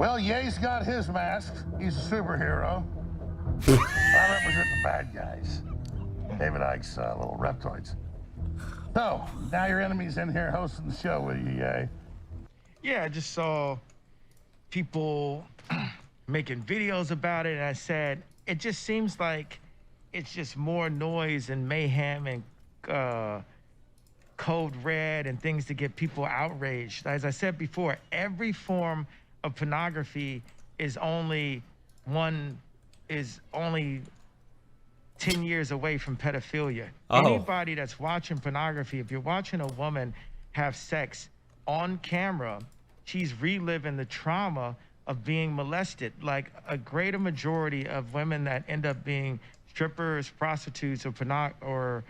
Well, Ye's got his mask. He's a superhero. I represent the bad guys. David Icke's little reptoids. So, now your enemy's in here hosting the show with you, Ye. Yeah, I just saw people making videos about it, and I said, it just seems like it's just more noise and mayhem and code red and things to get people outraged. As I said before, every form of pornography is only 10 years away from pedophilia. Anybody that's watching pornography, if you're watching a woman have sex on camera, she's reliving the trauma of being molested. Like a greater majority of women that end up being strippers, prostitutes, or pornographers,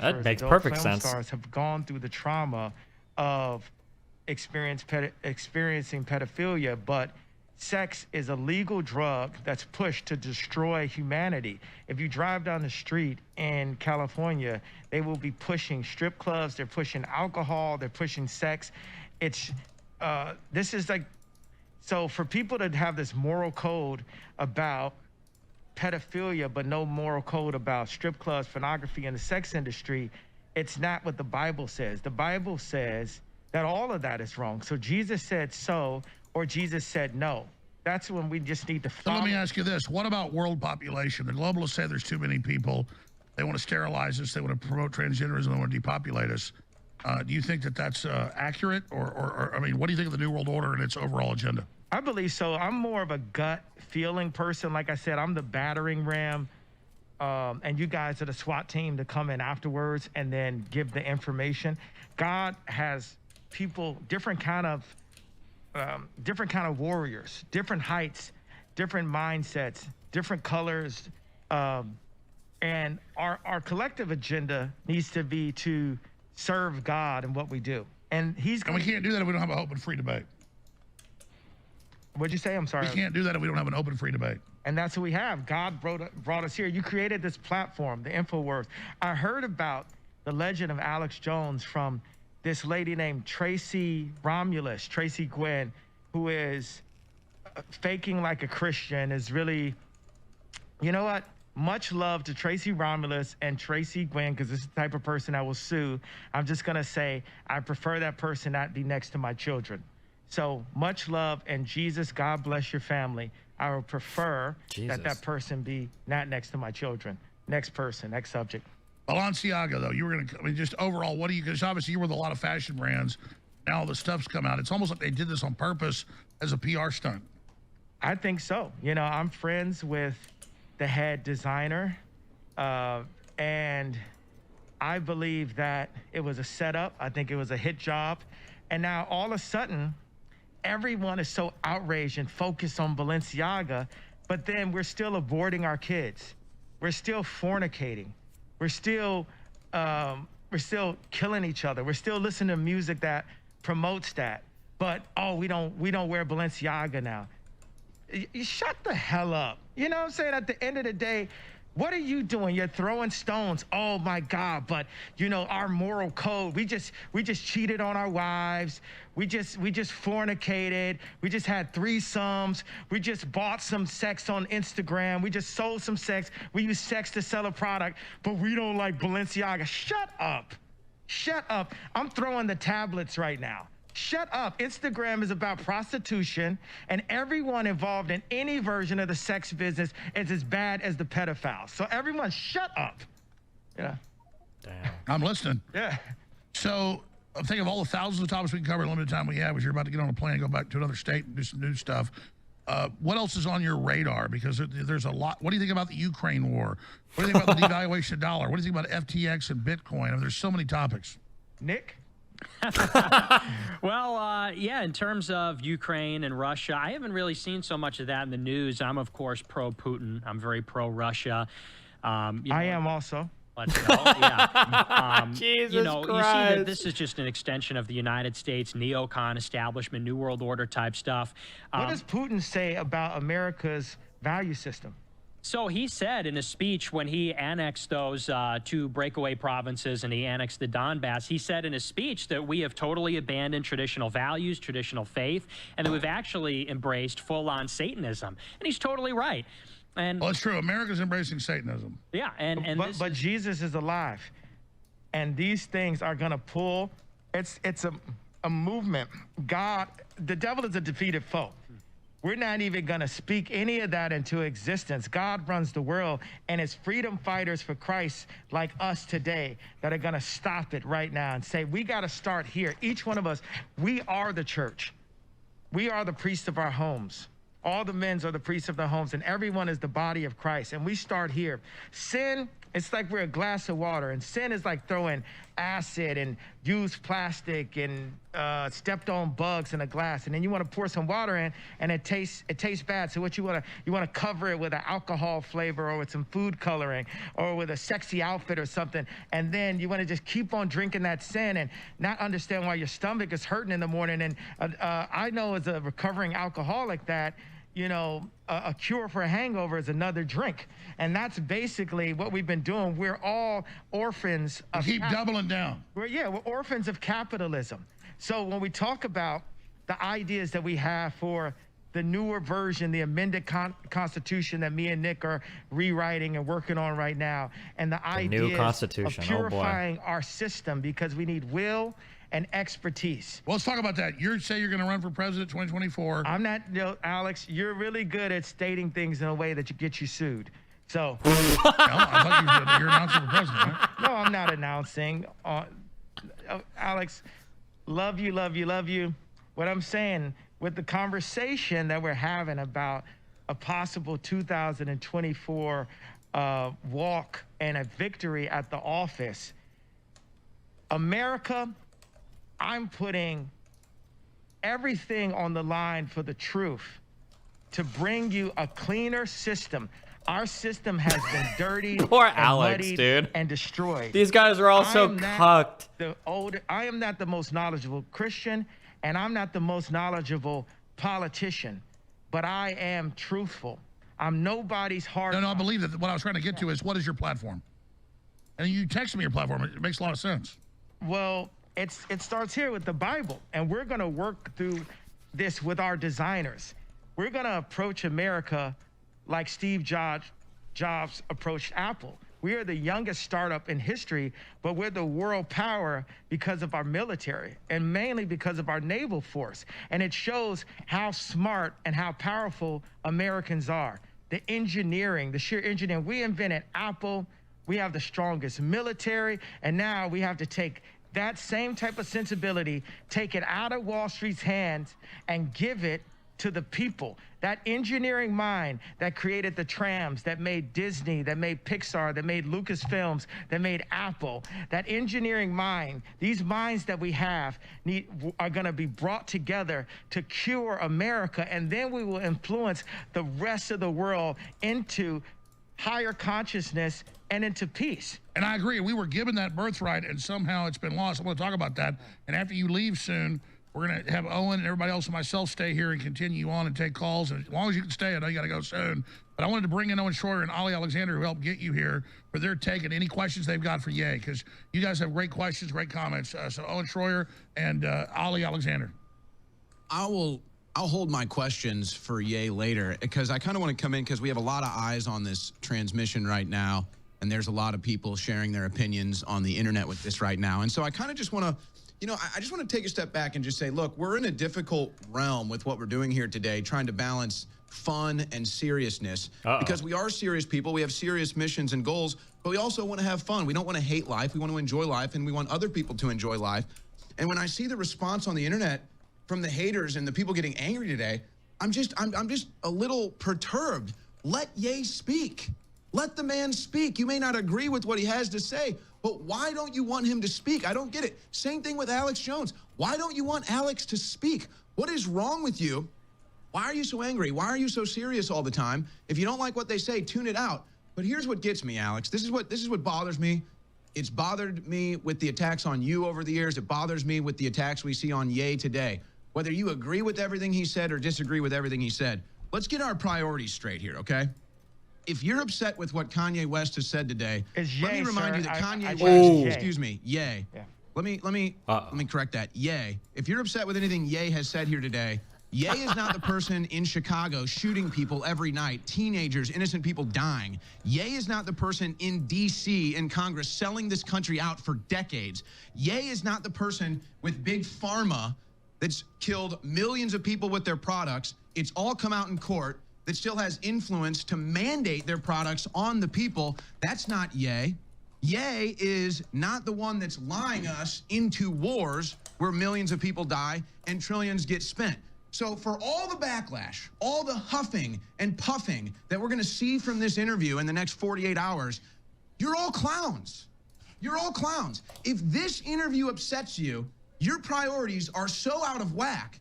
that makes perfect sense, stars have gone through the trauma of experiencing pedophilia. But sex is a legal drug that's pushed to destroy humanity. If you drive down the street in California, they will be pushing strip clubs, they're pushing alcohol, they're pushing sex. This is like, so for people to have this moral code about pedophilia, but no moral code about strip clubs, pornography, and the sex industry, it's not what the Bible says. The Bible says that all of that is wrong. So Jesus said so, or Jesus said no. That's when we just need to follow. So let me ask you this. What about world population? The globalists say there's too many people. They want to sterilize us. They want to promote transgenderism. They want to depopulate us. Do you think that that's accurate? Or, I mean, what do you think of the New World Order and its overall agenda? I believe so. I'm more of a gut feeling person. Like I said, I'm the battering ram. And you guys are the SWAT team to come in afterwards and then give the information. God has people, different kind of warriors, different heights, different mindsets, different colors. And our collective agenda needs to be to serve God in what we do. And we can't do that if we don't have an open, free debate. What'd you say? I'm sorry. We can't do that if we don't have an open, free debate. And that's what we have. God brought us here. You created this platform, the InfoWars. I heard about the legend of Alex Jones from this lady named Tracy Romulus, Tracy Gwen, who is faking like a Christian, is really, you know what? Much love to Tracy Romulus and Tracy Gwen, because this is the type of person I will sue. I'm just going to say, I prefer that person not be next to my children. So much love, and Jesus, God bless your family. I would prefer that person be not next to my children. Next person, next subject. Balenciaga, though, you were going to, I mean, just overall, what do you, because obviously you were with a lot of fashion brands. Now all the stuff's come out. It's almost like they did this on purpose as a PR stunt. I think so. You know, I'm friends with the head designer, and I believe that it was a setup. I think it was a hit job. And now all of a sudden, everyone is so outraged and focused on Balenciaga, but then we're still aborting our kids. We're still fornicating. We're still killing each other. We're still listening to music that promotes that. But, oh, we don't wear Balenciaga now. You shut the hell up. You know what I'm saying? At the end of the day, what are you doing? You're throwing stones. Oh my God! But you know our moral code. We just cheated on our wives. We just fornicated. We just had threesomes. We just bought some sex on Instagram. We just sold some sex. We use sex to sell a product, but we don't like Balenciaga. Shut up! Shut up! I'm throwing the tablets right now. Shut up. Instagram is about prostitution, and everyone involved in any version of the sex business is as bad as the pedophiles. So everyone shut up. Yeah. Damn. I'm listening. Yeah. So I'm thinking of all the thousands of topics we can cover in the limited time we have as you're about to get on a plane and go back to another state and do some new stuff. What else is on your radar? Because there's a lot. What do you think about the Ukraine war? What do you think about the devaluation of the dollar? What do you think about FTX and Bitcoin? I mean, there's so many topics. Nick? Well, yeah, in terms of Ukraine and Russia, I haven't really seen so much of that in the news. I'm, of course, pro-Putin. I'm very pro-Russia. I am also. But, yeah. Jesus you know, Christ. You see that this is just an extension of the United States neocon establishment, New World Order type stuff. What does Putin say about America's value system? So he said in a speech when he annexed those two breakaway provinces and he annexed the Donbass, he said in his speech that we have totally abandoned traditional values, traditional faith, and that we've actually embraced full-on Satanism. And he's totally right. And well, it's true. America's embracing Satanism. Yeah, but Jesus is alive, and these things are gonna pull. It's a movement. God, the devil is a defeated foe. We're not even going to speak any of that into existence. God runs the world, and it's freedom fighters for Christ like us today that are going to stop it right now and say, we got to start here. Each one of us, we are the church. We are the priests of our homes. All the men are the priests of their homes, and everyone is the body of Christ. And we start here. Sin, it's like we're a glass of water, and sin is like throwing acid and used plastic and stepped on bugs in a glass, and then you want to pour some water in, and it tastes bad. So what you want to cover it with an alcohol flavor or with some food coloring or with a sexy outfit or something, and then you want to just keep on drinking that sin and not understand why your stomach is hurting in the morning. And I know as a recovering alcoholic that, you know, a cure for a hangover is another drink. And that's basically what we've been doing. We're all orphans of keep doubling down. We're orphans of capitalism. So when we talk about the ideas that we have for the newer version, the amended Constitution that me and Nick are rewriting and working on right now, and the ideas of purifying our system, because we need will and expertise. Well, let's talk about that. You say you're going to run for president 2024. I'm not, Alex, you're really good at stating things in a way that gets you sued. So. Well, I thought you're announcing for president, right? No, I'm not announcing. Alex, love you, love you, love you. What I'm saying, with the conversation that we're having about a possible 2024 walk and a victory at the office, America, I'm putting everything on the line for the truth to bring you a cleaner system. Our system has been dirtied, Poor and Alex, muddied, dude, and destroyed. These guys are all so cucked. I am not the most knowledgeable Christian, and I'm not the most knowledgeable politician, but I am truthful. I'm nobody's hard. No, I believe that. What I was trying to get to is, what is your platform? And you text me your platform. It makes a lot of sense. Well, it starts here with the Bible, and we're going to work through this with our designers. We're going to approach America like Steve Jobs approached Apple. We are the youngest startup in history, but we're the world power because of our military and mainly because of our naval force. And it shows how smart and how powerful Americans are. The engineering, the sheer engineering. We invented Apple. We have the strongest military. And now we have to take that same type of sensibility, take it out of Wall Street's hands and give it to the people. That engineering mind that created the trams, that made Disney, that made Pixar, that made Lucasfilms, that made Apple, that engineering mind, these minds that we have are going to be brought together to cure America, and then we will influence the rest of the world into higher consciousness and into peace. And I agree. We were given that birthright, and somehow it's been lost. I want to talk about that. And after you leave soon, we're going to have Owen and everybody else and myself stay here and continue on and take calls. And as long as you can stay, I know you got to go soon. But I wanted to bring in Owen Schroyer and Ali Alexander, who helped get you here, for their take and any questions they've got for Ye, because you guys have great questions, great comments. So Owen Schroyer and Ali Alexander. I'll hold my questions for Ye later, because I kind of want to come in because we have a lot of eyes on this transmission right now, and there's a lot of people sharing their opinions on the internet with this right now. And so I kind of just want to, I just want to take a step back and just say, look, we're in a difficult realm with what we're doing here today, trying to balance fun and seriousness, because we are serious people. We have serious missions and goals, but we also want to have fun. We don't want to hate life. We want to enjoy life, and we want other people to enjoy life. And when I see the response on the internet from the haters and the people getting angry today, I'm just a little perturbed. Let Ye speak. Let the man speak. You may not agree with what he has to say, but why don't you want him to speak? I don't get it. Same thing with Alex Jones. Why don't you want Alex to speak? What is wrong with you? Why are you so angry? Why are you so serious all the time? If you don't like what they say, tune it out. But here's what gets me, Alex. This is what bothers me. It's bothered me with the attacks on you over the years. It bothers me with the attacks we see on Ye today. Whether you agree with everything he said or disagree with everything he said, let's get our priorities straight here, okay? if you're upset with what Kanye West has said today, It's let me yay, remind sir. you that Kanye I West, yay. excuse me, yay. Yeah. Let me correct that. Yay. If you're upset with anything Ye has said here today, Ye is not the person in Chicago shooting people every night, teenagers, innocent people dying. Ye is not the person in D.C. in Congress selling this country out for decades. Ye is not the person with big pharma that's killed millions of people with their products. It's all come out in court, that still has influence to mandate their products on the people. That's not Ye. Ye is not the one that's lying us into wars where millions of people die and trillions get spent. So for all the backlash, all the huffing and puffing that we're going to see from this interview in the next 48 hours, you're all clowns. You're all clowns. If this interview upsets you, your priorities are so out of whack,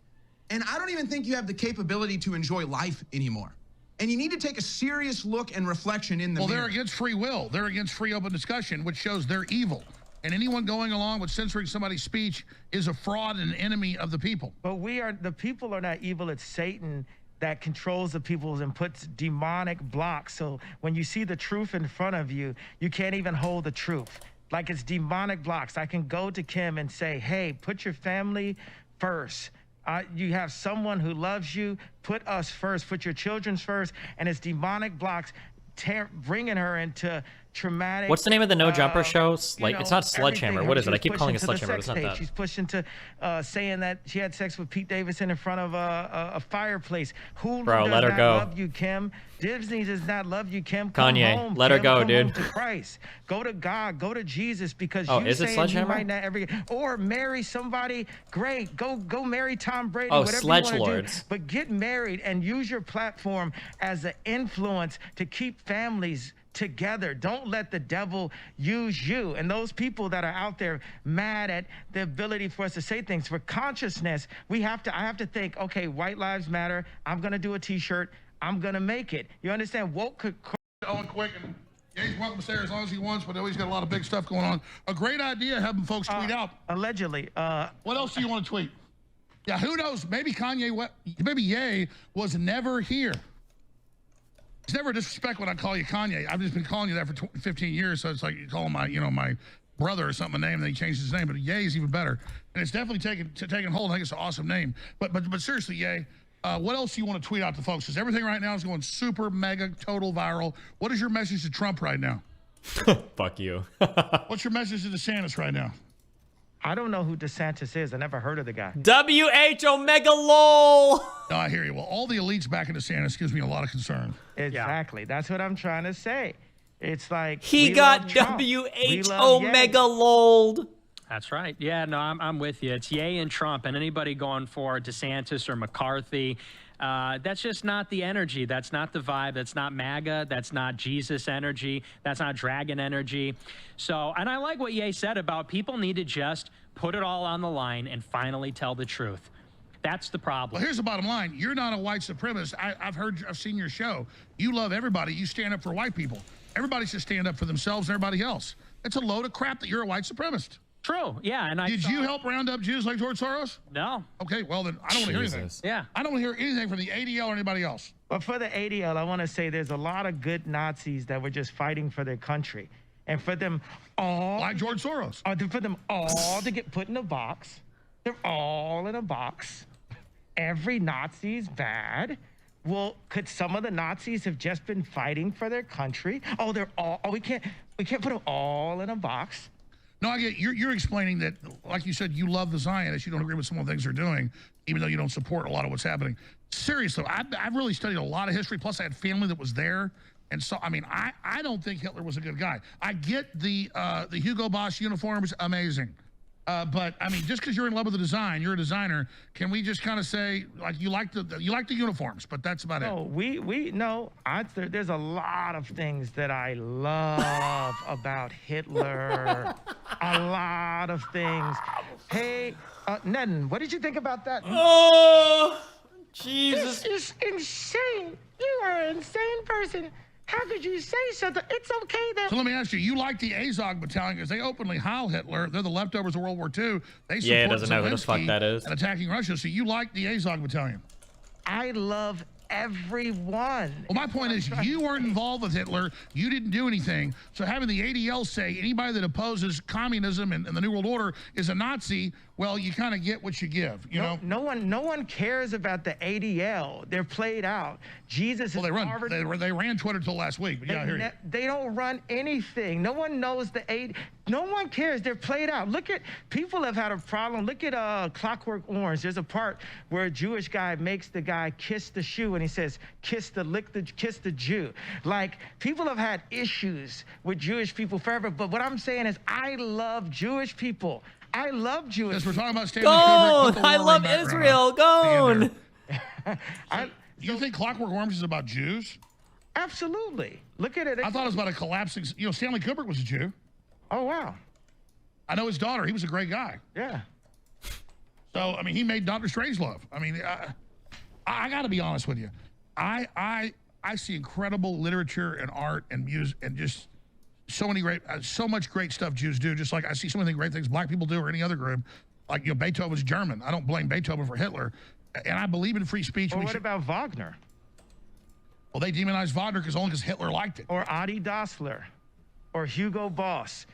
and I don't even think you have the capability to enjoy life anymore. And you need to take a serious look and reflection in the mirror. They're against free will. They're against free open discussion, which shows they're evil. And anyone going along with censoring somebody's speech is a fraud and an enemy of the people. But the people are not evil. It's Satan that controls the people and puts demonic blocks. So when you see the truth in front of you, you can't even hold the truth. Like it's demonic blocks. I can go to Kim and say, hey, put your family first. You have someone who loves you, put us first, put your children first, and it's demonic blocks bringing her into traumatic. What's the name of the No Jumper show? Like, it's not Sledgehammer. What is it? I keep calling it to the Sledgehammer. sex It's not tape. that. She's pushed into saying that she had sex with Pete Davidson in front of a fireplace. Hulu Bro, does let her not go. love you, Kim. Disney does not love you, Kim. Come Kanye, home, let her Kim. go, Come dude. home to Christ. Go to God. Go to Jesus, because Oh, you is it saying you Sledgehammer? might not ever or marry somebody great. Go marry Tom Brady. Oh, whatever Sledge you wanna Lords. do. But get married and use your platform as an influence to keep families together. Don't let the devil use you. And those people that are out there mad at the ability for us to say things, for consciousness, I have to think, okay, white lives matter. I'm going to do a t-shirt. I'm going to make it. You understand? Woke could Going quick, and yeah, he's welcome to stay as long as he wants, but he's got a lot of big stuff going on. A great idea having folks tweet out. allegedly. What else do you want to tweet? Yeah, who knows? Maybe maybe Ye was never here. It's never disrespect when I call you Kanye. I've just been calling you that for 15 years, so it's like you call him my brother or something a name, and then he changed his name. But Ye is even better, and it's definitely taking hold. I think it's an awesome name. But seriously, Ye, what else do you want to tweet out to folks? Because everything right now is going super mega total viral. What is your message to Trump right now? Fuck you. What's your message to DeSantis right now? I don't know who DeSantis is. I never heard of the guy. WH Omega LOL. No, I hear you. Well, all the elites back in DeSantis gives me a lot of concern. Exactly. That's what I'm trying to say. It's like He we got love Trump. We WH love Ye. Omega LOL. That's right. Yeah, no, I'm with you. It's Ye and Trump, and anybody going for DeSantis or McCarthy. That's just not the energy. That's not the vibe. That's not MAGA. That's not Jesus energy. That's not dragon energy. So, and I like what Ye said about people need to just put it all on the line and finally tell the truth. That's the problem. Well, here's the bottom line. You're not a white supremacist. I've seen your show. You love everybody. You stand up for white people. Everybody should stand up for themselves and everybody else. It's a load of crap that you're a white supremacist. True. Yeah. And Did you help round up Jews like George Soros? No. Okay, well then I don't want to hear anything. Yeah. I don't want to hear anything from the ADL or anybody else. But for the ADL, I want to say there's a lot of good Nazis that were just fighting for their country. And for them all... Like George Soros. For them all to get put in a box. They're all in a box. Every Nazi's bad. Well, could some of the Nazis have just been fighting for their country? Oh, they're all... Oh, we can't put them all in a box. No, I get you're explaining that, like you said, you love the Zionists. You don't agree with some of the things they're doing, even though you don't support a lot of what's happening. Seriously, I've really studied a lot of history. Plus, I had family that was there. And so, I mean, I don't think Hitler was a good guy. I get the Hugo Boss uniforms, amazing. But I mean, just because you're in love with the design, you're a designer. Can we just kind of say, like, you like the uniforms, but that's about it? There's a lot of things that I love about Hitler. A lot of things. Hey, Nedden, what did you think about that? Oh, Jesus. This is insane. You are an insane person. How could you say something? It's okay that... So let me ask you, you like the Azog Battalion because they openly heil Hitler. They're the leftovers of World War II. They support doesn't know who the fuck Zelensky that is. and attacking Russia. So you like the Azog Battalion? I love everyone. Well, my point is, you weren't involved with Hitler. You didn't do anything. So having the ADL say anybody that opposes communism and the New World Order is a Nazi, well, you kind of get what you give. You know. No one cares about the ADL. They're played out. Jesus is Harvard. They ran Twitter till last week. But yeah, I hear you. They don't run anything. No one knows the AD. No one cares. They're played out. Look at people have had a problem. Look at Clockwork Orange. There's a part where a Jewish guy makes the guy kiss the shoe, and he says, kiss the Jew. Like, people have had issues with Jewish people forever. But what I'm saying is, I love Jewish people. I love Jewish. Because we're talking about Gone. I love Israel. Gone. You think Clockwork Orange is about Jews? Absolutely. Look at it. I thought it was about a collapsing. You know, Stanley Kubrick was a Jew. Oh, wow. I know his daughter. He was a great guy. Yeah. So, I mean, he made Dr. Strangelove. I mean, I got to be honest with you. I see incredible literature and art and music and just so much great stuff Jews do. Just like I see so many great things black people do or any other group. Like, you know, Beethoven's German. I don't blame Beethoven for Hitler. And I believe in free speech. Well, what about Wagner? Well, they demonized Wagner only because Hitler liked it. Or Adi Dassler, or Hugo Boss.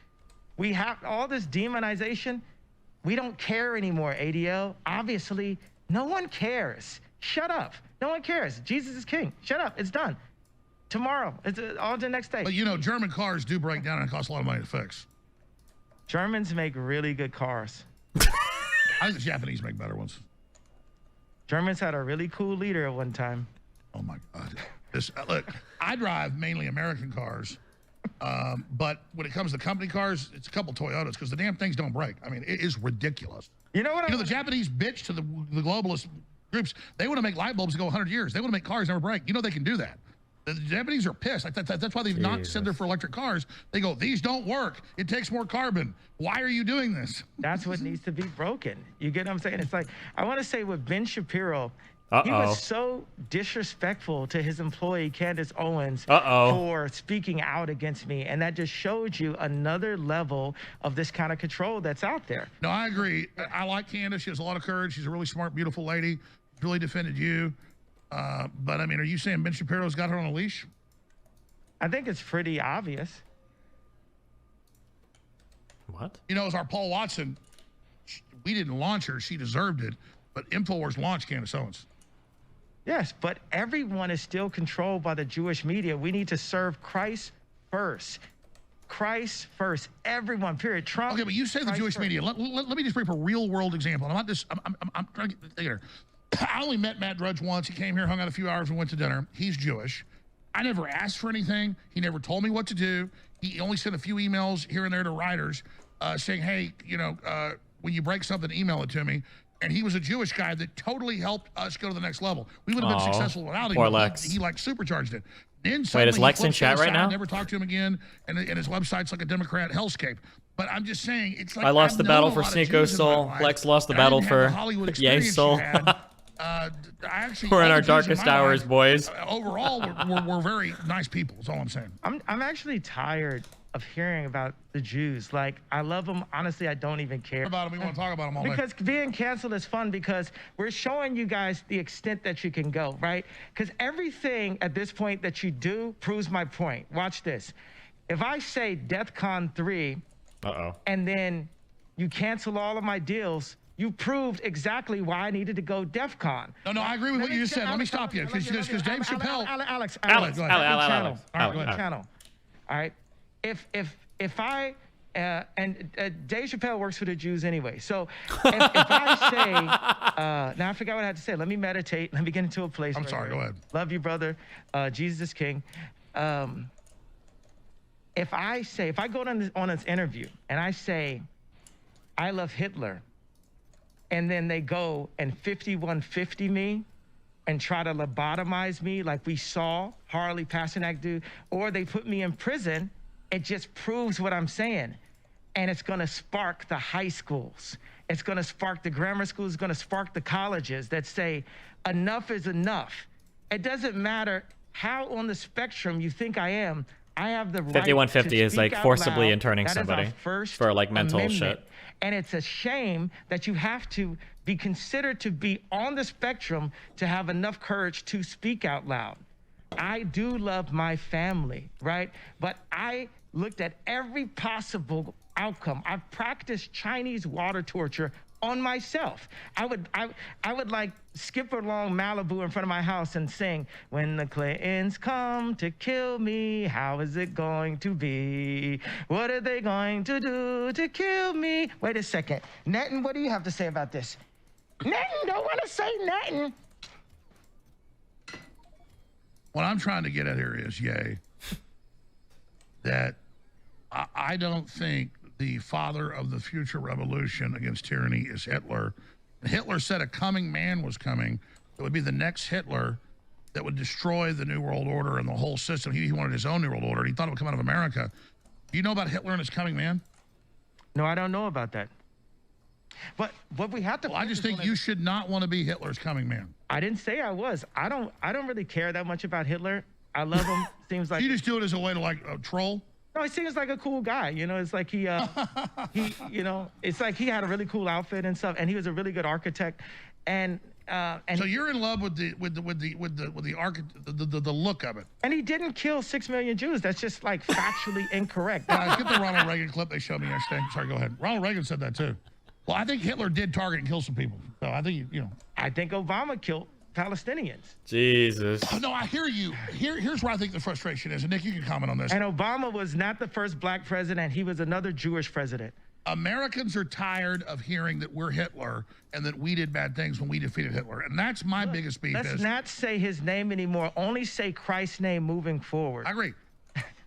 We have all this demonization. We don't care anymore, ADL. Obviously, no one cares. Shut up. No one cares. Jesus is king. Shut up. It's done. Tomorrow. It's on the next day. But, you know, German cars do break down and cost a lot of money to fix. Germans make really good cars. I think the Japanese make better ones. Germans had a really cool leader at one time. Oh, my God. Look, I drive mainly American cars, but when it comes to company cars, it's a couple Toyotas because the damn things don't break. I mean, it is ridiculous. You know what? The Japanese bitch to the globalist groups. They want to make light bulbs go 100 years. They want to make cars never break. You know they can do that. The Japanese are pissed. That's why they've not said they're for electric cars. They go, these don't work. It takes more carbon. Why are you doing this? That's what needs to be broken. You get what I'm saying? It's like, I want to say with Ben Shapiro, he was so disrespectful to his employee, Candace Owens, for speaking out against me. And that just showed you another level of this kind of control that's out there. No, I agree. I like Candace. She has a lot of courage. She's a really smart, beautiful lady. Really defended you. But, I mean, are you saying Ben Shapiro's got her on a leash? I think it's pretty obvious. What? You know, as our Paul Watson, we didn't launch her. She deserved it. But InfoWars launched Candace Owens. Yes, but everyone is still controlled by the Jewish media. We need to serve Christ first. Christ first. Everyone, period. Trump. Okay, but you say the Jewish media. Let me just bring up a real world example. I'm trying to get there. I only met Matt Drudge once. He came here, hung out a few hours, and went to dinner. He's Jewish. I never asked for anything. He never told me what to do. He only sent a few emails here and there to writers saying, hey, you know, when you break something, email it to me. And he was a Jewish guy that totally helped us go to the next level. We would have been successful without him. Poor Lex. He like supercharged it. Then wait, is Lex in chat right now? Never talked to him again. And his website's like a Democrat hellscape. But I'm just saying, it's like I lost the battle for Sneako's soul. Lex lost the battle for Ye's soul. We're in our darkest hours, boys. Overall, we're very nice people. Is all I'm saying. I'm actually tired of hearing about the Jews. Like, I love them. Honestly, I don't even care about them. We want to talk about them all day. Because being canceled is fun because we're showing you guys the extent that you can go, right? Because everything at this point that you do proves my point. Watch this. If I say DEFCON 3, and then you cancel all of my deals, you proved exactly why I needed to go DEFCON. No, I agree with what you just said. Let me stop you because Dave Chappelle. Alex, all right. If I and Dave Chappelle works for the Jews anyway. So if I say now I forgot what I had to say. Let me meditate. Let me get into a place. I'm sorry. Go ahead. Love you, brother. Jesus is king. If I go on this interview and I say I love Hitler, and then they go and 5150 me and try to lobotomize me like we saw Harley Pasternak do, or they put me in prison, it just proves what I'm saying. And it's gonna spark the high schools. It's gonna spark the grammar schools, it's gonna spark the colleges that say, enough is enough. It doesn't matter how on the spectrum you think I am, I have the right 5150 is like forcibly loud. interning that somebody for like mental amendment. shit. And it's a shame that you have to be considered to be on the spectrum to have enough courage to speak out loud. I do love my family, right? But I looked at every possible outcome. I've practiced Chinese water torture on myself. I would like skip along Malibu in front of my house and sing, when the Clintons come to kill me, how is it going to be? What are they going to do to kill me? Wait a second. Netton, what do you have to say about this? Netton, don't want to say nothing. What I'm trying to get at here is, that I don't think the father of the future revolution against tyranny is Hitler. Hitler said a coming man was coming. It would be the next Hitler that would destroy the New World Order and the whole system. He wanted his own New World Order. He thought it would come out of America. Do you know about Hitler and his coming man? No, I don't know about that. But what we have to... Well, I just think you should not want to be Hitler's coming man. I didn't say I was. I don't really care that much about Hitler. I love him. Seems like... You just do it as a way to, like, troll? No, he seems like a cool guy. You know, it's like he it's like he had a really cool outfit and stuff, and he was a really good architect. And so you're in love with the look of it. And he didn't kill 6 million Jews. That's just like factually incorrect. Guys, get the Ronald Reagan clip they showed me yesterday. Sorry, go ahead. Ronald Reagan said that too. Well, I think Hitler did target and kill some people. So I think I think Obama killed Palestinians. Jesus. Oh, no, I hear you. Here's where I think the frustration is. And Nick, you can comment on this. And Obama was not the first black president. He was another Jewish president. Americans are tired of hearing that we're Hitler and that we did bad things when we defeated Hitler. And that's my biggest beef. Let's not say his name anymore. Only say Christ's name moving forward. I agree.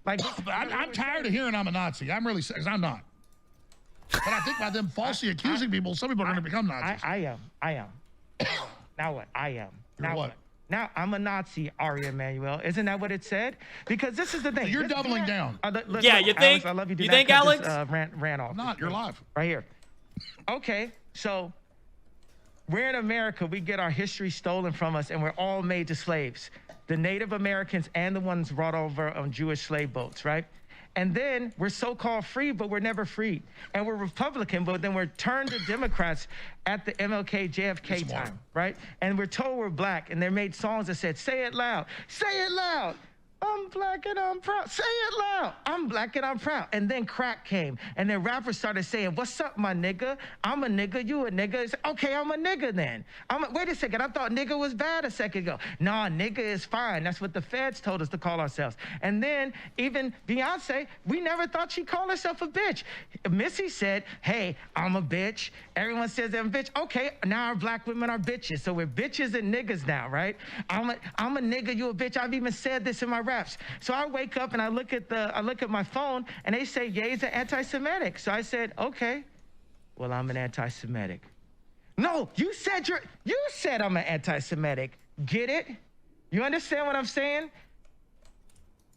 Like, I'm tired of hearing I'm a Nazi. I'm really, because I'm not. But I think by them falsely accusing people, some people are going to become Nazis. I am. Now what? I am. You're now what? Now I'm a Nazi, Ari Emanuel. Isn't that what it said? Because this is the thing. So you're doubling down. Yeah, you think? Alex, I love you. You think, Alex? Ran off. I'm not. You're live. Right here. Okay, so we're in America. We get our history stolen from us, and we're all made to slaves. The Native Americans and the ones brought over on Jewish slave boats, right? And then we're so-called free, but we're never free. And we're Republican, but then we're turned to Democrats at the MLK, JFK time, right? And we're told we're black, and they made songs that said, say it loud, say it loud. I'm black and I'm proud. Say it loud. I'm black and I'm proud. And then crack came. And then rappers started saying, what's up, my nigga? I'm a nigga. You a nigga. It's, okay, I'm a nigga then. Wait a second. I thought nigga was bad a second ago. Nah, nigga is fine. That's what the feds told us to call ourselves. And then even Beyonce, we never thought she'd call herself a bitch. Missy said, hey, I'm a bitch. Everyone says I'm a bitch. Okay, now our black women are bitches. So we're bitches and niggas now, right? I'm a nigga. You a bitch. I've even said this in my raps. So I wake up and I look at my phone and they say Ye's an anti-Semitic. So I said, okay, well, I'm an anti-Semitic. No, you said I'm an anti-Semitic. Get it? You understand what I'm saying?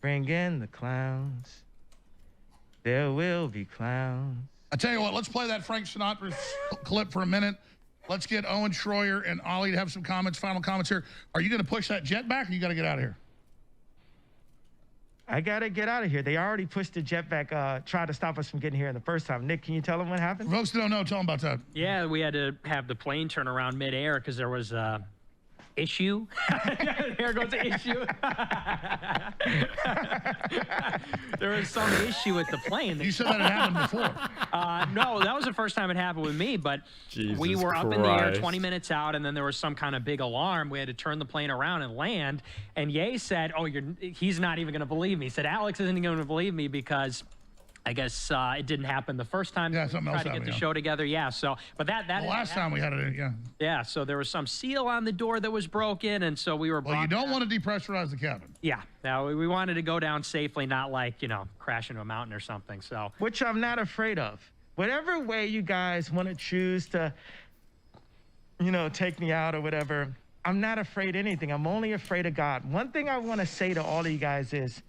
Bring in the clowns. There will be clowns. I tell you what, let's play that Frank Sinatra clip for a minute. Let's get Owen Schroyer and Ollie to have some comments, final comments here. Are you going to push that jet back or you got to get out of here? I got to get out of here. They already pushed the jet back, tried to stop us from getting here the first time. Nick, can you tell them what happened? Folks don't know. Tell them about that. Yeah, we had to have the plane turn around midair because there was a issue. There goes the issue. There was some issue with the plane. You said that had happened before. No, that was the first time it happened with me, but we were up in the air 20 minutes out, and then there was some kind of big alarm. We had to turn the plane around and land, and Ye said, oh, he's not even going to believe me. He said, Alex isn't going to believe me because I guess it didn't happen the first time. Yeah, something else tried to get the show together. Yeah, so, but that the last time we had it, yeah. Yeah, so there was some seal on the door that was broken, and so we were. Well, you don't want to depressurize the cabin. Yeah, now we wanted to go down safely, not like, crash into a mountain or something. So, which I'm not afraid of. Whatever way you guys want to choose to, take me out or whatever, I'm not afraid of anything. I'm only afraid of God. One thing I want to say to all of you guys is,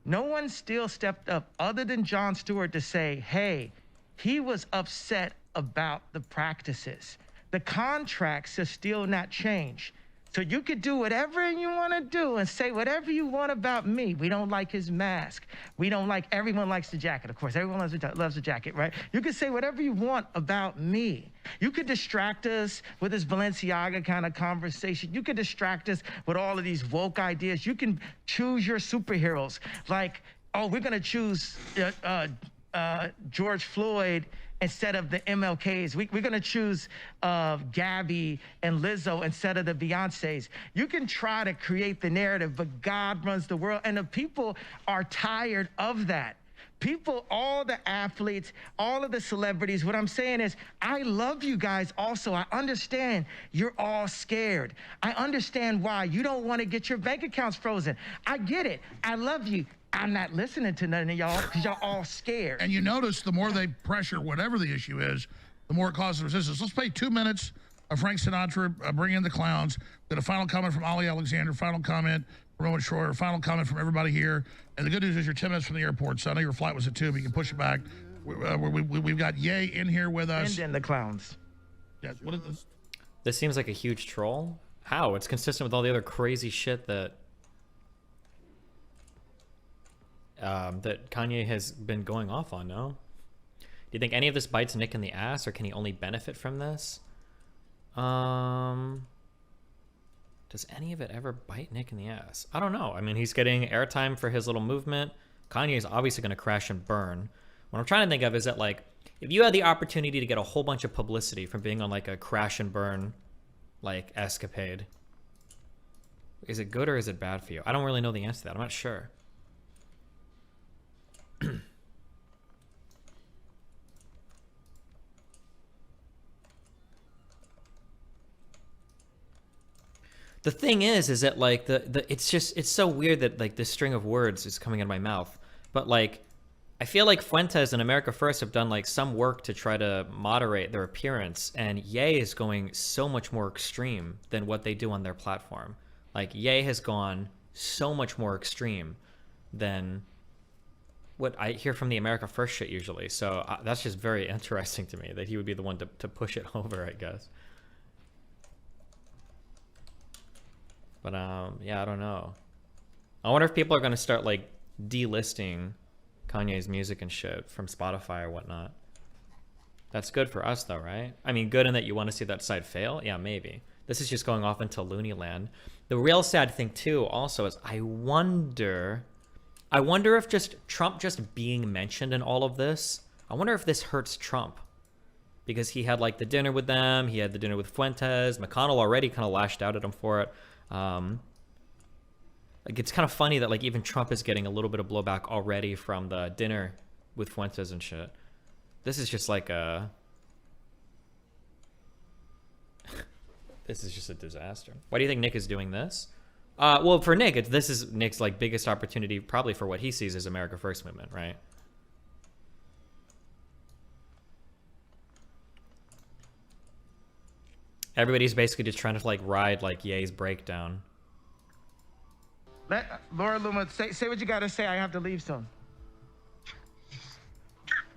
no one still stepped up other than Jon Stewart to say, hey, he was upset about the practices. The contracts have still not changed. So you could do whatever you want to do and say whatever you want about me. We don't like his mask. We don't like, everyone likes the jacket, of course. Everyone loves the jacket, right? You could say whatever you want about me. You could distract us with this Balenciaga kind of conversation. You could distract us with all of these woke ideas. You can choose your superheroes. Like, oh, we're going to choose George Floyd instead of the MLKs. We're going to choose Gabby and Lizzo instead of the Beyoncés. You can try to create the narrative, but God runs the world. And the people are tired of that. People, all the athletes, all of the celebrities, what I'm saying is, I love you guys also. I understand you're all scared. I understand why. You don't want to get your bank accounts frozen. I get it. I love you. I'm not listening to none of y'all because y'all all scared. And you notice the more they pressure whatever the issue is, the more it causes resistance. Let's play 2 minutes of Frank Sinatra, Bring in the Clowns. Get a final comment from Ali Alexander, final comment from Roman Schroyer, final comment from everybody here. And the good news is you're 10 minutes from the airport, so I know your flight was at 2, but you can push it back. We've got Ye in here with us. And the Clowns. Yeah, what is this? This seems like a huge troll. How? It's consistent with all the other crazy shit that that Kanye has been going off on, no? Do you think any of this bites Nick in the ass, or can he only benefit from this? Does any of it ever bite Nick in the ass? I don't know. I mean, he's getting airtime for his little movement. Kanye is obviously going to crash and burn. What I'm trying to think of is that, like, if you had the opportunity to get a whole bunch of publicity from being on, like, a crash and burn, like, escapade, is it good or is it bad for you? I don't really know the answer to that. I'm not sure. The thing is that, like, it's so weird that, like, this string of words is coming out of my mouth. But, like, I feel like Fuentes and America First have done, like, some work to try to moderate their appearance, and Ye is going so much more extreme than what they do on their platform. Like, Ye has gone so much more extreme than what I hear from the America First shit usually. So that's just very interesting to me that he would be the one to push it over, I guess. But yeah, I don't know. I wonder if people are going to start, like, delisting Kanye's music and shit from Spotify or whatnot. That's good for us though, right? I mean, good in that you want to see that site fail? Yeah, maybe. This is just going off into loony land. The real sad thing too also is I wonder if just Trump just being mentioned in all of this, I wonder if this hurts Trump. Because he had, like, the dinner with them, he had the dinner with Fuentes, McConnell already kind of lashed out at him for it. Like, it's kind of funny that, like, even Trump is getting a little bit of blowback already from the dinner with Fuentes and shit. This is just like a... This is just a disaster. Why do you think Nick is doing this? Well, for Nick, this is Nick's, like, biggest opportunity probably for what he sees as America First movement, right? Everybody's basically just trying to, like, ride, like, Ye's breakdown. Let Laura Luma say what you gotta say. I have to leave soon.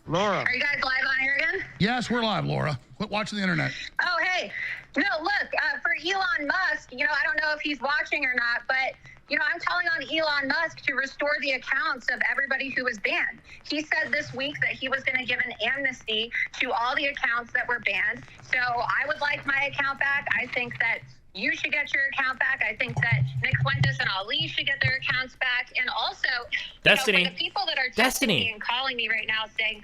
Laura. Are you guys live on here again? Yes, we're live, Laura. Quit watching the internet. Oh, hey. No, look, for Elon Musk, you know, I don't know if he's watching or not, but, you know, I'm calling on Elon Musk to restore the accounts of everybody who was banned. He said this week that he was going to give an amnesty to all the accounts that were banned. So I would like my account back. I think that you should get your account back. I think that Nick Fuentes and Ali should get their accounts back. And also, Destiny. You know, for the people that are texting me and calling me right now saying,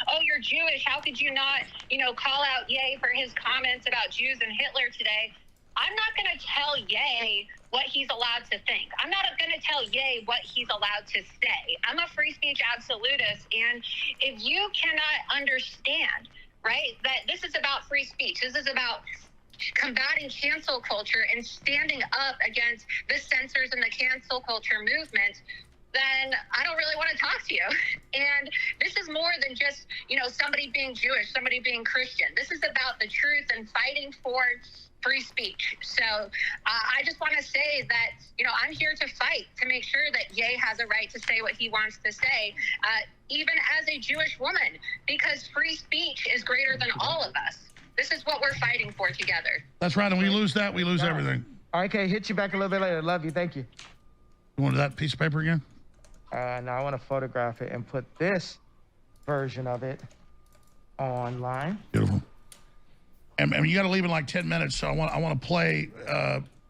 oh, you're Jewish, how could you not, you know, call out Ye for his comments about Jews and Hitler today? I'm not going to tell Ye what he's allowed to think. I'm not going to tell Ye what he's allowed to say. I'm a free speech absolutist. And if you cannot understand, right, that this is about free speech, this is about combating cancel culture and standing up against the censors and the cancel culture movement, then I don't really want to talk to you. And this is more than just, you know, somebody being Jewish, somebody being Christian. This is about the truth and fighting for free speech. So I just want to say that, you know, I'm here to fight to make sure that Ye has a right to say what he wants to say, even as a Jewish woman, because free speech is greater than all of us. This is what we're fighting for together. That's right. And we lose that, we lose everything. Okay, hit you back a little bit later. Love you. Thank you. You want that piece of paper again? Now I want to photograph it and put this version of it online. Beautiful. And you got to leave in like 10 minutes, so I want to play.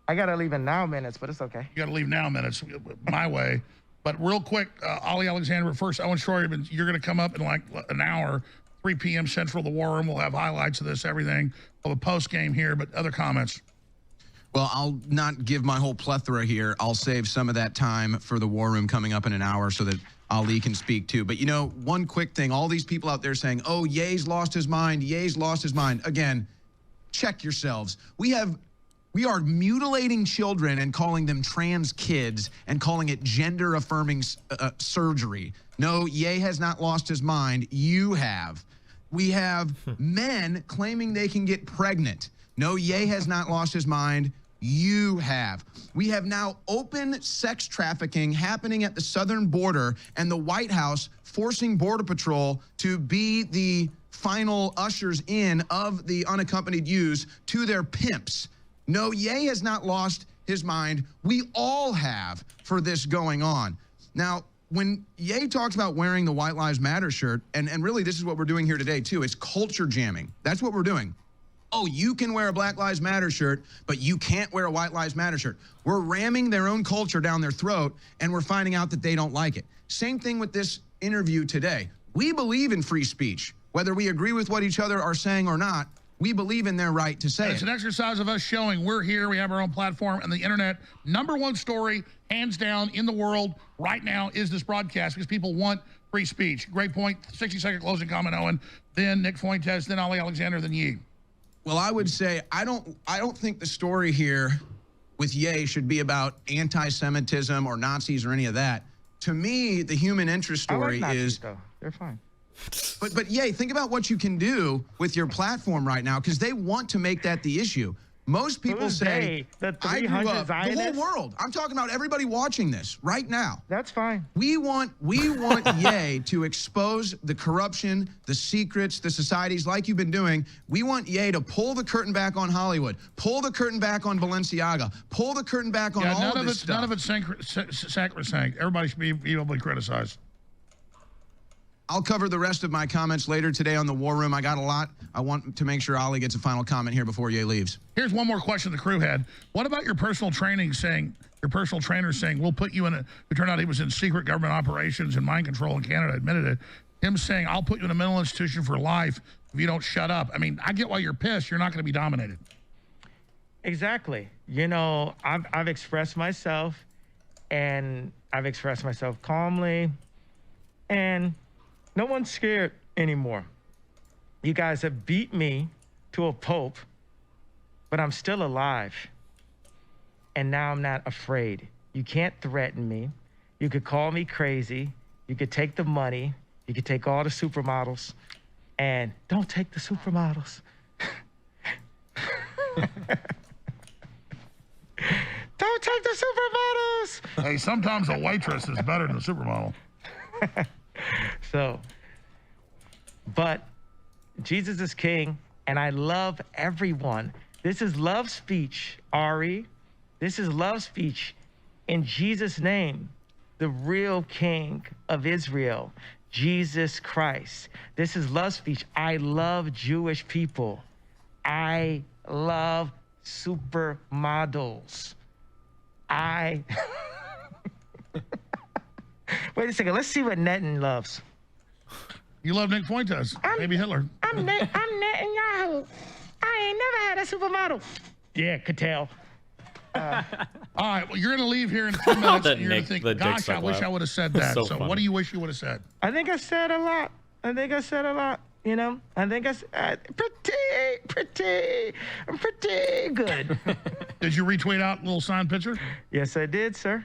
I got to leave in now minutes, but it's okay. You got to leave now minutes, my way. But real quick, Ali Alexander, first, Owen Shroyer, you're going to come up in like an hour, 3 p.m. Central, the War Room. We'll have highlights of this, everything. We'll have a post game here, but other comments. Well, I'll not give my whole plethora here. I'll save some of that time for the War Room coming up in an hour so that Ali can speak too. But, you know, one quick thing. All these people out there saying, oh, Ye's lost his mind. Ye's lost his mind. Again, check yourselves. We are mutilating children and calling them trans kids and calling it gender-affirming surgery. No, Ye has not lost his mind. You have. We have men claiming they can get pregnant. No, Ye has not lost his mind. You have. We have now open sex trafficking happening at the southern border and the White House forcing Border Patrol to be the final ushers in of the unaccompanied youths to their pimps. No, Ye has not lost his mind. We all have for this going on. Now, when Ye talks about wearing the White Lives Matter shirt, and really this is what we're doing here today too, it's culture jamming. That's what we're doing. Oh, you can wear a Black Lives Matter shirt, but you can't wear a White Lives Matter shirt. We're ramming their own culture down their throat, and we're finding out that they don't like it. Same thing with this interview today. We believe in free speech. Whether we agree with what each other are saying or not, we believe in their right to say it. It's an exercise of us showing we're here, we have our own platform, and the internet, #1 story, hands down, in the world right now is this broadcast because people want free speech. Great point. 60-second closing comment, Owen. Then Nick Fuentes, then Ali Alexander, then Ye. Well, I would say I don't think the story here with Ye should be about anti-Semitism or Nazis or any of that. To me, the human interest story Nazis, though. They're fine. But Ye, think about what you can do with your platform right now, because they want to make that the issue. Most people say, I grew up, the whole world. I'm talking about everybody watching this right now. That's fine. We want Ye to expose the corruption, the secrets, the societies like you've been doing. We want Ye to pull the curtain back on Hollywood, pull the curtain back on Balenciaga, pull the curtain back on all of this stuff. None of it's sacrosanct. Everybody should be able to criticize. I'll cover the rest of my comments later today on the War Room. I got a lot. I want to make sure Ali gets a final comment here before Ye leaves. Here's one more question the crew had. What about your personal trainer saying, we'll put you in a, it turned out he was in secret government operations and mind control in Canada, admitted it. Him saying, I'll put you in a mental institution for life if you don't shut up. I mean, I get why you're pissed. You're not going to be dominated. Exactly. You know, I've expressed myself, and I've expressed myself calmly, and no one's scared anymore. You guys have beat me to a pulp, but I'm still alive. And now I'm not afraid. You can't threaten me. You could call me crazy. You could take the money. You could take all the supermodels. And don't take the supermodels. Don't take the supermodels. Hey, sometimes a waitress is better than a supermodel. So, but Jesus is king, and I love everyone. This is love speech, Ari. This is love speech in Jesus' name, the real king of Israel, Jesus Christ. This is love speech. I love Jewish people. I love supermodels. Wait a second. Let's see what Netanyahu loves. You love Nick Fuentes. Maybe Hitler. I'm Netanyahu. I ain't never had a supermodel. Yeah, could tell. All right. Well, you're going to leave here in 2 minutes. And you're going to think, gosh, I wish I would have said that. So what do you wish you would have said? I think I said a lot. You know, I think I said pretty good. Did you retweet out a little signed picture? Yes, I did, sir.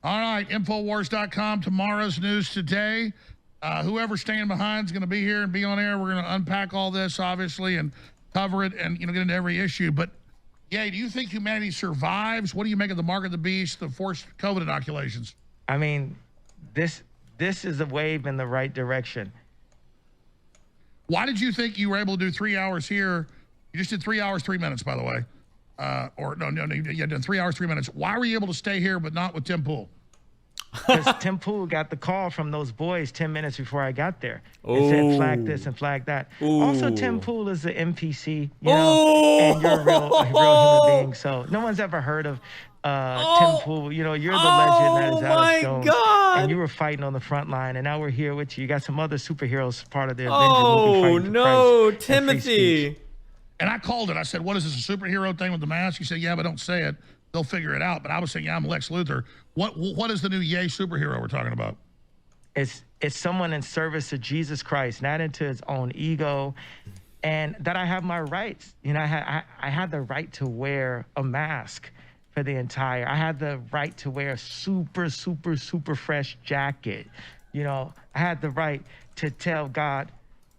All right, Infowars.com, tomorrow's news today. Whoever's staying behind is going to be here and be on air. We're going to unpack all this, obviously, and cover it and, get into every issue. But, yeah, do you think humanity survives? What do you make of the mark of the beast, the forced COVID inoculations? I mean, this is a wave in the right direction. Why did you think you were able to do 3 hours here? You just did 3 hours, 3 minutes, by the way. or no, you had done 3 hours, 3 minutes. Why were you able to stay here but not with Tim Pool? Because Tim Pool got the call from those boys 10 minutes before I got there. It said flag this and flag that. Also, Tim Pool is an NPC, you know, and you're a real human being. So no one's ever heard of Tim Pool. You know, you're the legend that is Alex Jones. God. And you were fighting on the front line, and now we're here with you. You got some other superheroes part of the Avenger movie fighting for Christ and free speech. And I called it. I said, what is this, a superhero thing with the mask? You said, yeah, but don't say it. They'll figure it out. But I was saying, yeah, I'm Lex Luthor. What is the new Ye superhero we're talking about? It's someone in service to Jesus Christ, not into his own ego, and that I have my rights. You know, I had the right to wear a mask for the entire. I had the right to wear a super, super, super fresh jacket. You know, I had the right to tell God,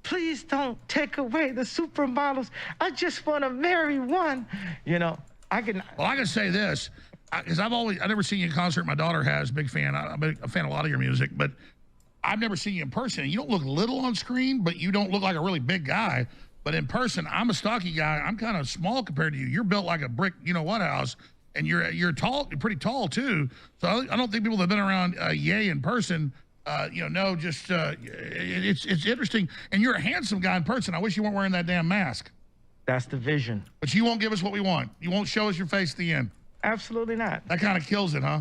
please don't take away the supermodels. I just want to marry one. You know, I can. Well, I can say this, because I've never seen you in concert. My daughter has, big fan. I'm a fan of a lot of your music, but I've never seen you in person. You don't look little on screen, but you don't look like a really big guy. But in person, I'm a stocky guy. I'm kind of small compared to you. You're built like a brick, you know what house, and you're tall. You're pretty tall too. So I don't think people that have been around Ye in person, it's interesting. And you're a handsome guy in person. I wish you weren't wearing that damn mask. That's the vision. But you won't give us what we want. You won't show us your face at the end. Absolutely not. That kind of kills it, huh?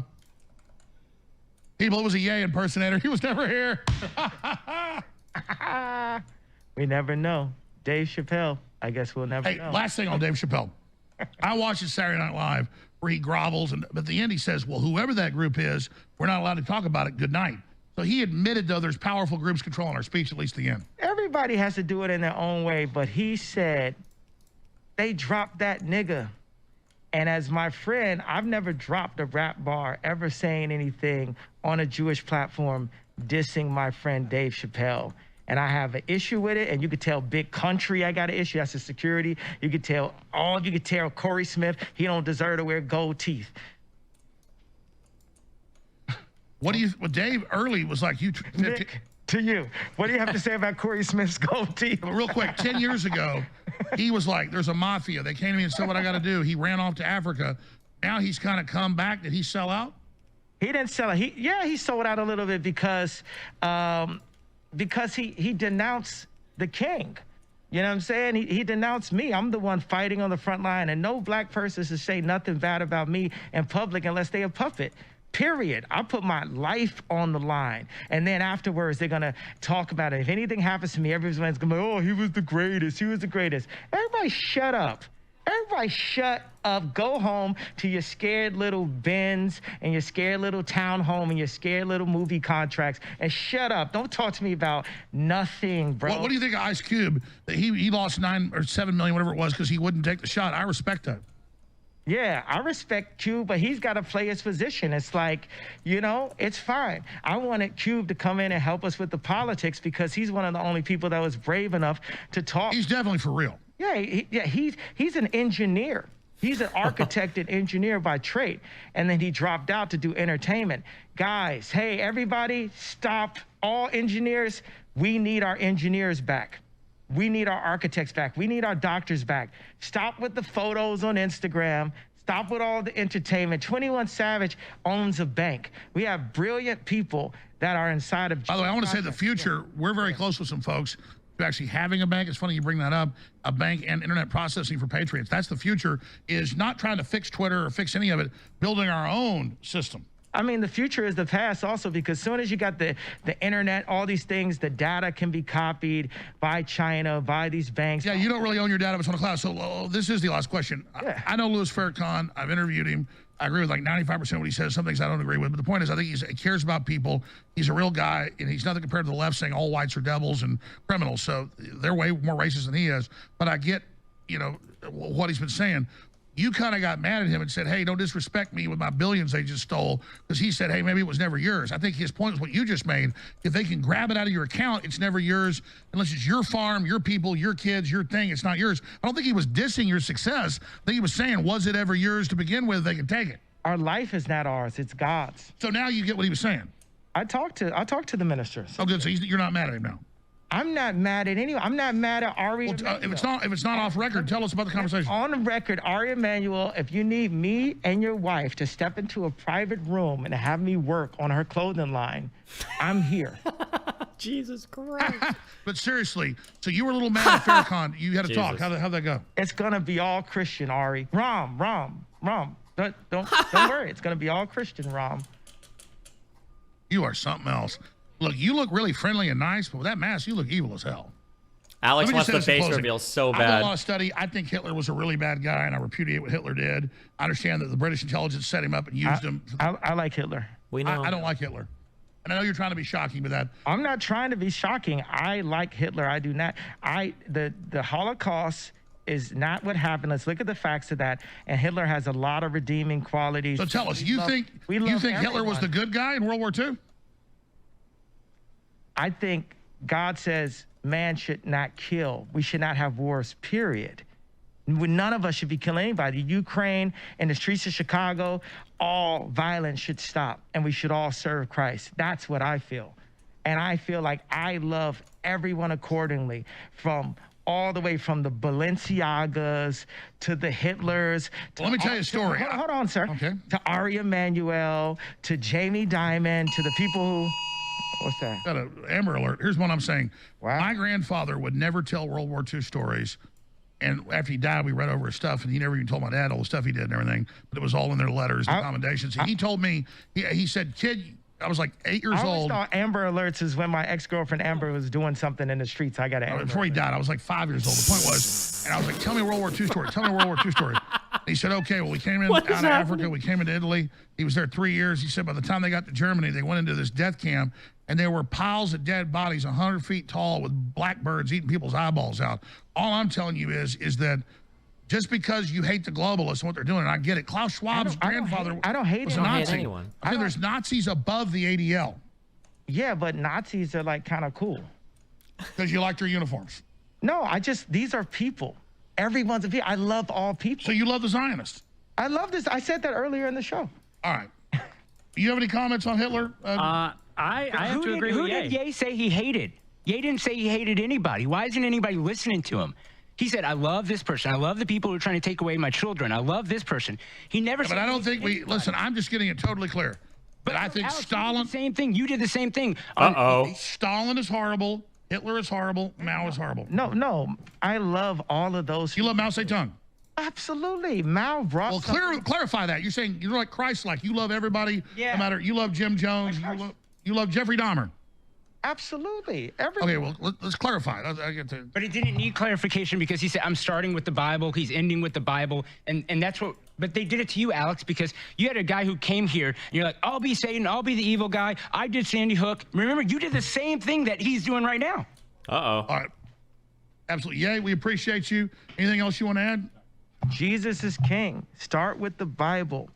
People, it was a Ye impersonator. He was never here. We never know. Dave Chappelle, I guess we'll never know. Last thing on Dave Chappelle. I watched his Saturday Night Live where he grovels, but at the end he says, well, whoever that group is, we're not allowed to talk about it. Good night. So he admitted, though, there's powerful groups controlling our speech, at least the end. Everybody has to do it in their own way, but he said they dropped that nigga. And as my friend, I've never dropped a rap bar ever saying anything on a Jewish platform dissing my friend Dave Chappelle. And I have an issue with it, and you could tell Big Country I got an issue. That's the security. You could tell Corey Smith, he don't deserve to wear gold teeth. Well, Dave early was like, Nick, to you, what do you have to say about Corey Smith's gold teeth? But real quick, 10 years ago, he was like, there's a mafia. They came to me and said what I got to do. He ran off to Africa. Now he's kind of come back. Did he sell out? He didn't sell it. He sold out a little bit because he denounced the king. You know what I'm saying? He denounced me. I'm the one fighting on the front line, and no black person should say nothing bad about me in public unless they're a puppet. Period. I put my life on the line. And then afterwards, they're going to talk about it. If anything happens to me, everyone's going to be, oh, he was the greatest. He was the greatest. Everybody shut up. Everybody shut up. Go home to your scared little Benz and your scared little townhome and your scared little movie contracts and shut up. Don't talk to me about nothing, bro. What do you think of Ice Cube? That he lost 9 or 7 million, whatever it was, because he wouldn't take the shot. I respect that. Yeah, I respect Cube, but he's got to play his position. It's like, you know, it's fine. I wanted Cube to come in and help us with the politics because he's one of the only people that was brave enough to talk. He's definitely for real. Yeah, he's an engineer. He's an architect and engineer by trade. And then he dropped out to do entertainment. Guys, hey, everybody, stop. All engineers, we need our engineers back. We need our architects back. We need our doctors back. Stop with the photos on Instagram. Stop with all the entertainment. 21 Savage owns a bank. We have brilliant people that are inside of... By the way, I want to say the future, we're very close with some folks to actually having a bank. It's funny you bring that up, a bank and internet processing for patriots. That's the future, is not trying to fix Twitter or fix any of it, building our own system. I mean, the future is the past also, because as soon as you got the internet, all these things, the data can be copied by China, by these banks. Yeah, you don't really own your data if it's on the cloud. So this is the last question. Yeah. I know Louis Farrakhan. I've interviewed him. I agree with like 95% of what he says. Some things I don't agree with. But the point is, I think he cares about people. He's a real guy, and he's nothing compared to the left saying all whites are devils and criminals. So they're way more racist than he is. But I get, you know, what he's been saying. You kind of got mad at him and said, hey, don't disrespect me with my billions they just stole, because he said, hey, maybe it was never yours. I think his point is what you just made. If they can grab it out of your account, it's never yours unless it's your farm, your people, your kids, your thing. It's not yours. I don't think he was dissing your success. I think he was saying, was it ever yours to begin with? They can take it. Our life is not ours. It's God's. So now you get what he was saying. I talked to the ministers. Oh, good. So you're not mad at him now? I'm not mad at anyone. I'm not mad at Ari. Well, if it's not off record, tell us about the conversation. On the record, Ari Emanuel, if you need me and your wife to step into a private room and have me work on her clothing line, I'm here. Jesus Christ. But seriously, so you were a little mad at Farrakhan. You had to talk. How'd that go? It's gonna be all Christian, Ari. Rom. Don't worry. It's gonna be all Christian, Rom. You are something else. Look, you look really friendly and nice, but with that mask, you look evil as hell. Alex Let me wants just the say this in face closing. reveal so I've done bad. a lot of study. I think Hitler was a really bad guy, and I repudiate what Hitler did. I understand that the British intelligence set him up and used him. I like Hitler. We know. I don't like Hitler. And I know you're trying to be shocking with that. I'm not trying to be shocking. I like Hitler. I do not. The Holocaust is not what happened. Let's look at the facts of that. And Hitler has a lot of redeeming qualities. So tell us, you think Hitler was the good guy in World War II? I think God says man should not kill. We should not have wars, period. None of us should be killing anybody. Ukraine and the streets of Chicago, all violence should stop, and we should all serve Christ. That's what I feel. And I feel like I love everyone accordingly, from all the way from the Balenciagas to the Hitlers. Let me tell you a story. Hold on, sir. Okay. To Ari Emanuel, to Jamie Dimon, to the people who... What's that? Got an Amber Alert. Here's what I'm saying. Wow. My grandfather would never tell World War II stories. And after he died, we read over his stuff, and he never even told my dad all the stuff he did and everything. But it was all in their letters and commendations. And he told me, he said, kid, I was like 8 years I always old. thought Amber Alerts is when my ex-girlfriend Amber was doing something in the streets. I got to Before he died, I was like 5 years old. The point was, and I was like, tell me a World War II story. Tell me a World War II story. And he said, okay, well, we came in out of Africa. We came into Italy. He was there 3 years. He said by the time they got to Germany, they went into this death camp, and there were piles of dead bodies 100 feet tall with blackbirds eating people's eyeballs out. All I'm telling you is that just because you hate the globalists and what they're doing, and I get it. Klaus Schwab's grandfather I don't hate was a anyone. Nazi. anyone. I think there's Nazis above the ADL Yeah, but Nazis are like kind of cool. because you like their uniforms. No, these are people. Everyone's a people. I love all people. So you love the Zionists. I love this. I said that earlier in the show. All right. You have any comments on Hitler? I have to agree Who with did Ye. Ye say he hated? Ye didn't say he hated anybody. Why isn't anybody listening to him? He said, I love this person. I love the people who are trying to take away my children. I love this person. He never said But I don't think anybody. listen, I'm just getting it totally clear. But I think Alex, you did Stalin, the same thing. You did the same thing. Stalin is horrible. Hitler is horrible. Mao is horrible. No. I love all of those. You love Mao Zedong. Absolutely. Mao brought Well, clarify that. You're saying you're like Christ-like. You love everybody. Yeah. No matter. You love Jim Jones. You love Jeffrey Dahmer. Absolutely. Everyone. Okay, well, let's clarify. I get to. But he didn't need clarification because he said, I'm starting with the Bible. He's ending with the Bible. And that's what, but they did it to you, Alex, because you had a guy who came here and you're like, I'll be Satan. I'll be the evil guy. I did Sandy Hook. Remember, you did the same thing that he's doing right now. All right. Absolutely. Yay, we appreciate you. Anything else you want to add? Jesus is king. Start with the Bible.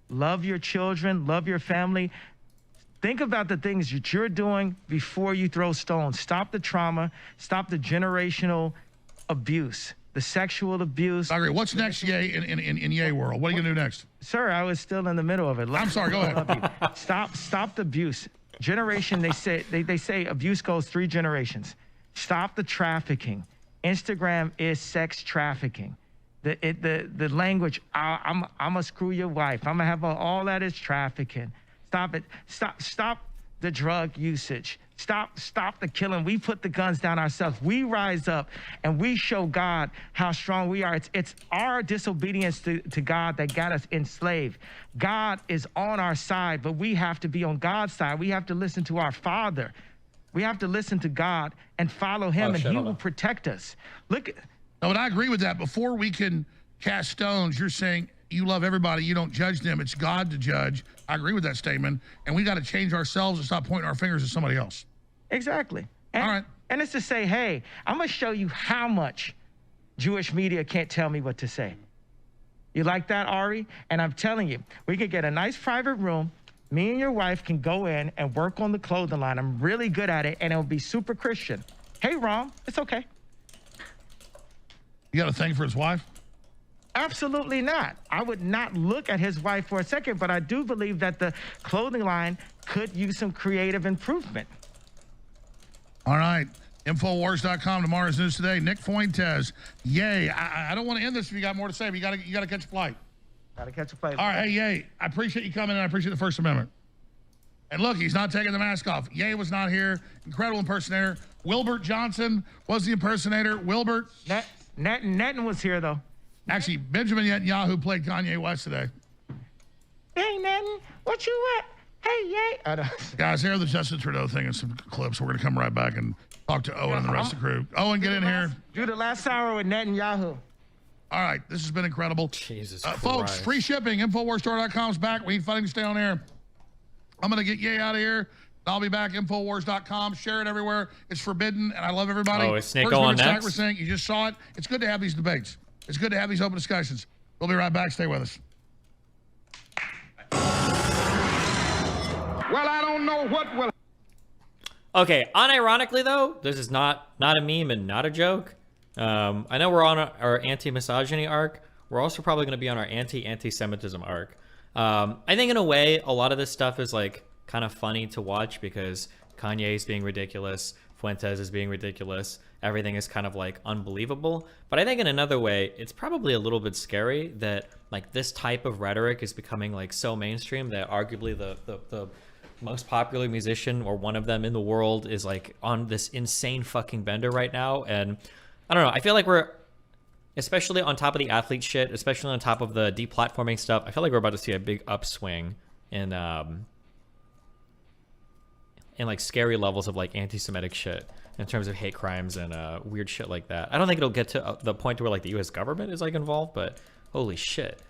Love your children. Love your family. Think about the things that you're doing before you throw stones. Stop the trauma. Stop the generational abuse, the sexual abuse. I agree. What's next, Yay, in Yay world? What are you going to do next? Sir, I was still in the middle of it. I'm sorry. Go ahead. Stop the abuse. Generation, they say abuse goes 3 generations. Stop the trafficking. Instagram is sex trafficking. The language, I'm gonna screw your wife. I'm gonna have all that is trafficking. Stop it. Stop the drug usage. Stop the killing. We put the guns down ourselves. We rise up and we show God how strong we are. It's our disobedience to God that got us enslaved. God is on our side, but we have to be on God's side. We have to listen to our Father. We have to listen to God and follow him, and he will protect us. Look. No, but I agree with that. Before we can cast stones, you're saying you love everybody. You don't judge them. It's God to judge. I agree with that statement. And we got to change ourselves and stop pointing our fingers at somebody else. Exactly. And, all right. And it's to say, hey, I'm going to show you how much Jewish media can't tell me what to say. You like that, Ari? And I'm telling you, we could get a nice private room. Me and your wife can go in and work on the clothing line. I'm really good at it, and it'll be super Christian. Hey, Rom, it's okay. You got a thing for his wife? Absolutely not. I would not look at his wife for a second, but I do believe that the clothing line could use some creative improvement. All right. Infowars.com, tomorrow's news today. Nick Fuentes, yay. I don't want to end this if you got more to say, but you got to catch a flight. Gotta catch a flight. All right, hey, yay. I appreciate you coming, and I appreciate the First Amendment. And look, he's not taking the mask off. Ye was not here. Incredible impersonator. Wilbert Johnson was the impersonator. Wilbert. Netton was here, though. Actually, Benjamin Netanyahu played Kanye West today. Hey, Netton, what you at? Hey, Ye. Guys, here are the Justin Trudeau thing and some clips. We're going to come right back and talk to Owen and the rest of the crew. Owen, get in here. Do the last hour with Netanyahu. All right, this has been incredible. Jesus Christ. Folks, free shipping. Infowarsstore.com's back. We need funding to stay on air. I'm going to get Ye out of here. I'll be back. Infowars.com. Share it everywhere. It's forbidden, and I love everybody. Oh, is Snake on next? Sacrosanct. You just saw it. It's good to have these debates. It's good to have these open discussions. We'll be right back. Stay with us. Well, I don't know what will. Okay, unironically though, this is not a meme and not a joke. I know we're on our anti-misogyny arc. We're also probably going to be on our anti-Semitism arc. I think in a way, a lot of this stuff is like kind of funny to watch because Kanye is being ridiculous, Fuentes is being ridiculous, everything is kind of like unbelievable. But I think in another way, it's probably a little bit scary that like this type of rhetoric is becoming like so mainstream that arguably the most popular musician or one of them in the world is like on this insane fucking bender right now. And I don't know, I feel like we're, especially on top of the athlete shit, especially on top of the deplatforming stuff, I feel like we're about to see a big upswing in like scary levels of like anti-Semitic shit in terms of hate crimes and weird shit like that. I don't think it'll get to the point where like the US government is like involved, but holy shit.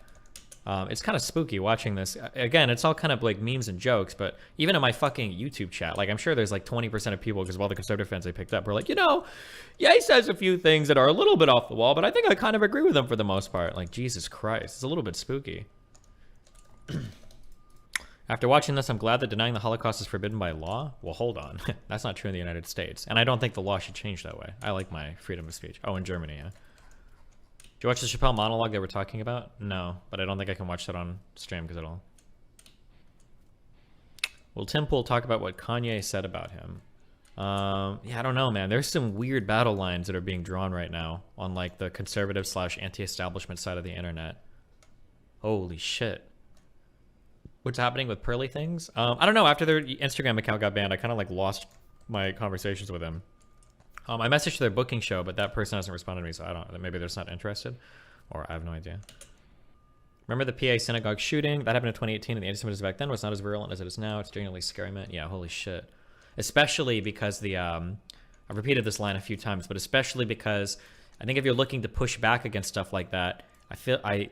It's kind of spooky watching this. Again, it's all kind of like memes and jokes, but even in my fucking YouTube chat, like I'm sure there's like 20% of people, because of all the conservative fans I picked up, were like, you know, yeah, he says a few things that are a little bit off the wall, but I think I kind of agree with him for the most part. Like, Jesus Christ, it's a little bit spooky. After watching this, I'm glad that denying the Holocaust is forbidden by law. Well, hold on. That's not true in the United States. And I don't think the law should change that way. I like my freedom of speech. Oh, in Germany, yeah. Did you watch the Chappelle monologue they were talking about? No, but I don't think I can watch that on stream because it'll... Will Tim Pool talk about what Kanye said about him? Yeah, I don't know, man. There's some weird battle lines that are being drawn right now on like the conservative / anti-establishment side of the internet. Holy shit. What's happening with Pearly things? I don't know. After their Instagram account got banned, I kind of like lost my conversations with him. I messaged their booking show, but that person hasn't responded to me, so I don't. Maybe they're just not interested, or I have no idea. Remember the PA synagogue shooting that happened in 2018, and the anti-Semitism back then was not as virulent as it is now. It's genuinely scary, man. Yeah, holy shit. Especially because the I've repeated this line a few times, but especially because I think if you're looking to push back against stuff like that, I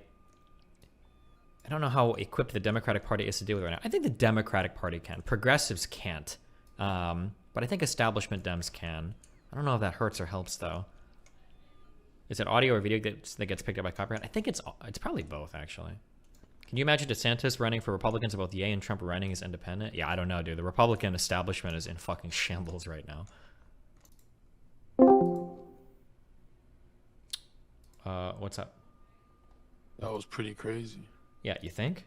don't know how equipped the Democratic Party is to deal with it right now. I think the Democratic Party can. Progressives can't. But I think establishment Dems can. I don't know if that hurts or helps, though. Is it audio or video that gets picked up by copyright? I think it's probably both, actually. Can you imagine DeSantis running for Republicans, both Ye and Trump running as independent? Yeah, I don't know, dude. The Republican establishment is in fucking shambles right now. What's up? That was pretty crazy. Yeah, you think?